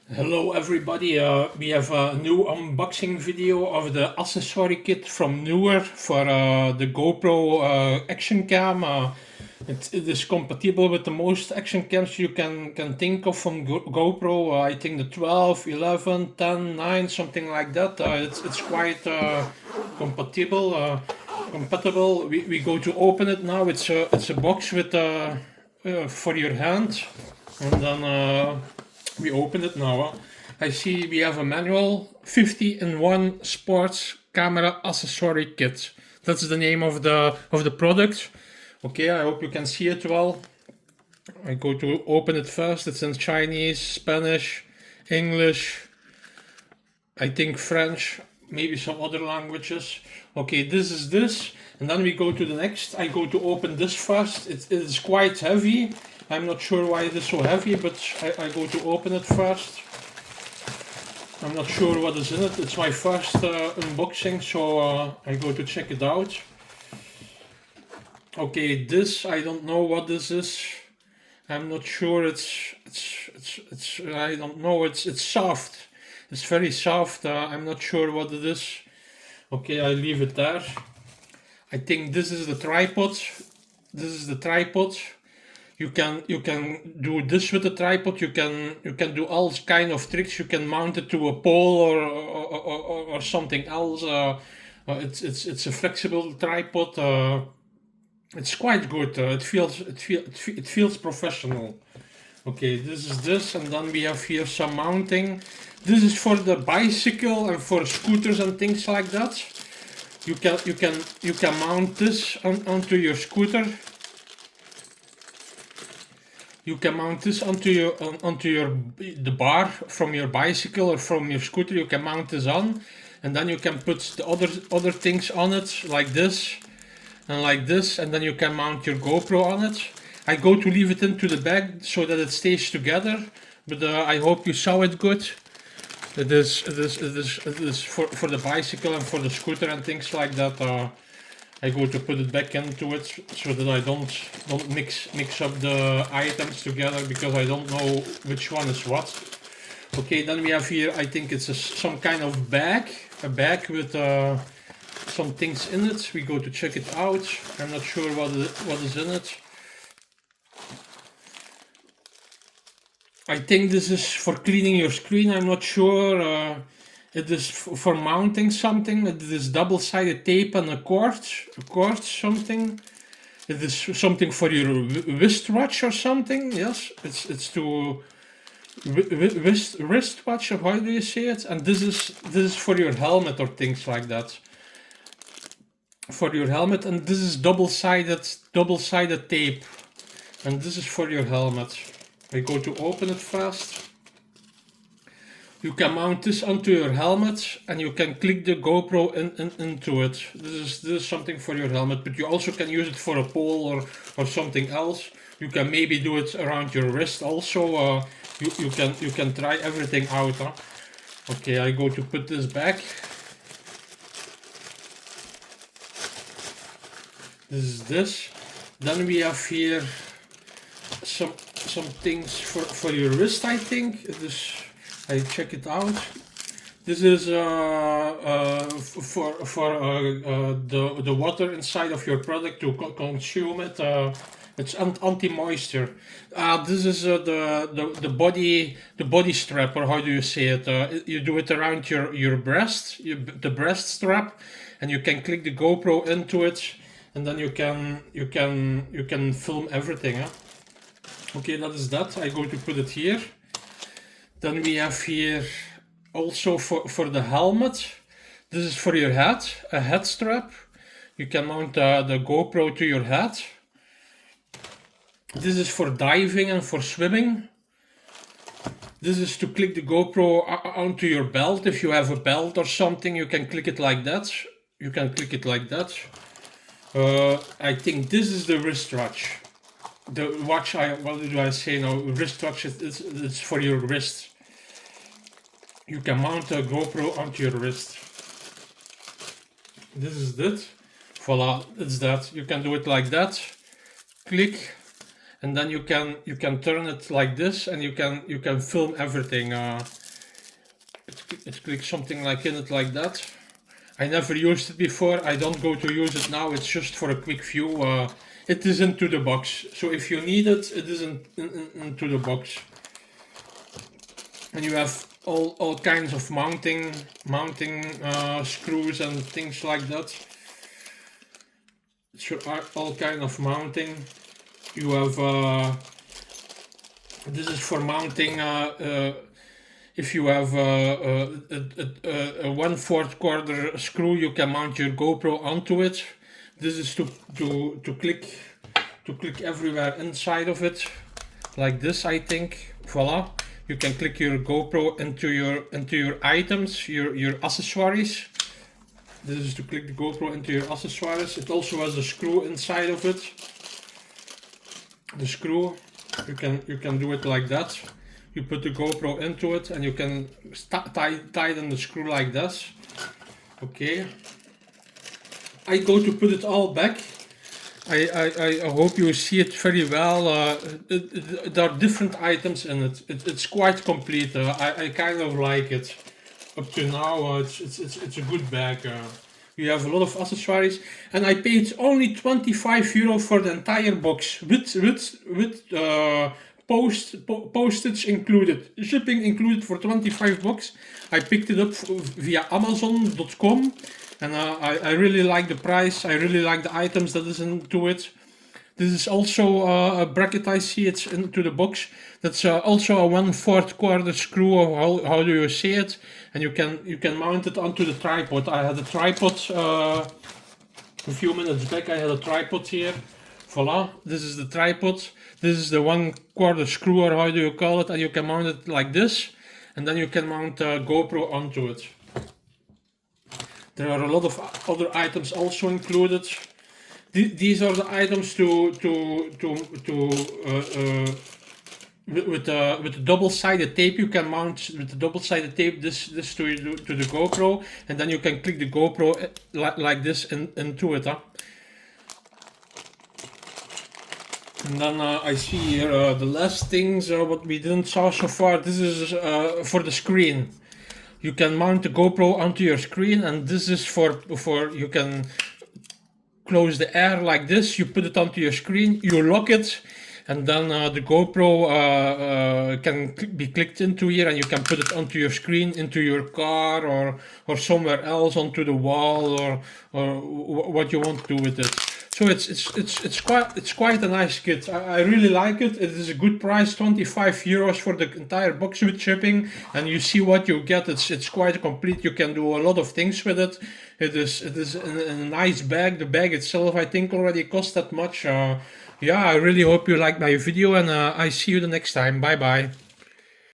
Hello everybody, we have a new unboxing video of the accessory kit from Neewer for the Gopro action cam. It is compatible with the most action cams you can think of from GoPro. I think the 12, 11, 10, 9, something like that. It's quite compatible. We go to open it now. It's a box with for your hand, and then we open it now. I see we have a manual 50-in-1 sports camera accessory kit. That's the name of the product. Okay, I hope you can see it well. I go to open it first. It's in Chinese, Spanish, English, I think French, maybe some other languages. Okay, this is this. And then we go to the next. I go to open this first. It is quite heavy. I'm not sure why it is so heavy, but I go to open it first. I'm not sure what is in it. It's my first unboxing, so I go to check it out. Okay, this, I don't know what this is. I'm not sure. It's I don't know. It's soft. It's very soft. I'm not sure what it is. Okay, I leave it there. I think this is the tripod. This is the tripod. You can do this with the tripod. You can do all kind of tricks. You can mount it to a pole or something else. It's a flexible tripod. It's quite good. It feels professional. Okay, this is this, and then we have here some mounting. This is for the bicycle and for scooters and things like that. You can mount this onto your scooter. You can mount this onto the bar from your bicycle or from your scooter. You can mount this on, and then you can put the other things on it like this and like this, and then you can mount your GoPro on it. I go to leave it into the bag so that it stays together, but I hope you saw it good. It is for the bicycle and for the scooter and things like that. I go to put it back into it so that I don't mix up the items together, because I don't know which one is what. Okay, then we have here, I think it's some kind of bag, a bag with some things in it. We go to check it out. I'm not sure what is in it. I think this is for cleaning your screen. I'm not sure. It is for mounting something. It is double-sided tape and a cord something. It is something for your wristwatch or something. Yes, it's to wristwatch, or how do you say it? And this is for your helmet or things like that. For your helmet, and this is double-sided tape, and this is for your helmet. I go to open it fast. You can mount this onto your helmet, and you can click the GoPro into it. This is something for your helmet, but you also can use it for a pole or something else. You can maybe do it around your wrist also. You can try everything out. Huh? Okay, I go to put this back. This is this. Then we have here some things for your wrist, I think. I check it out. This is for the water inside of your product to consume it. It's anti-moisture. This is the body strap, or how do you say it? You do it around your breast, the breast strap, and you can click the GoPro into it, and then you can film everything. Huh? Okay, that is that. I go to put it here. Then we have here also for the helmet. This is for your head, a head strap. You can mount the GoPro to your head. This is for diving and for swimming. This is to click the GoPro onto your belt. If you have a belt or something, you can click it like that. You can click it like that. I think this is the wristwatch. The watch, what do I say now? Wristwatch, it's for your wrist. You can mount a GoPro onto your wrist. This is it. Voila, it's that. You can do it like that. Click, and then you can turn it like this, and you can film everything. It clicks something like in it like that. I never used it before. I don't go to use it now. It's just for a quick view. It is into the box, so if you need it, it is into the box. And you have all kinds of mounting screws and things like that. So all kind of mounting. You have this is for mounting. If you have a 1/4 quarter screw, you can mount your GoPro onto it. This is to click everywhere inside of it, like this, I think. Voila. You can click your GoPro into your items, your accessories. This is to click the GoPro into your accessories. It also has a screw inside of it. The screw, you can do it like that. You put the GoPro into it, and you can tighten the screw like this. Okay. I go to put it all back. I hope you see it very well. There are different items in it. It's quite complete. I kind of like it. Up to now, it's a good bag. You have a lot of accessories, and I paid only €25 for the entire box with postage included, shipping included for 25 bucks. I picked it up via Amazon.com, and I really like the price. I really like the items that is into it. This is also a bracket. I see it's into the box. That's also a 1/4 quarter screw, or how do you say it? And you can mount it onto the tripod. I had a tripod a few minutes back. I had a tripod here. Voila, this is the tripod. This is the 1/4 screw, or how do you call it? And you can mount it like this, and then you can mount GoPro onto it. There are a lot of other items also included. These are the items with the double-sided tape. You can mount with the double-sided tape this to the GoPro, and then you can click the GoPro like this into it. And then I see here the last things what we didn't saw so far. This is for the screen. You can mount the GoPro onto your screen, and this is for you can close the air like this. You put it onto your screen, you lock it, and then the GoPro can be clicked into here, and you can put it onto your screen, into your car, or somewhere else, onto the wall, or what you want to do with it. So it's quite a nice kit. I really like it. It is a good price, €25 for the entire box with shipping, and you see what you get. It's quite complete. You can do a lot of things with it. It is in a nice bag. The bag itself, I think, already cost that much. Yeah, I really hope you liked my video, and I see you the next time. Bye bye.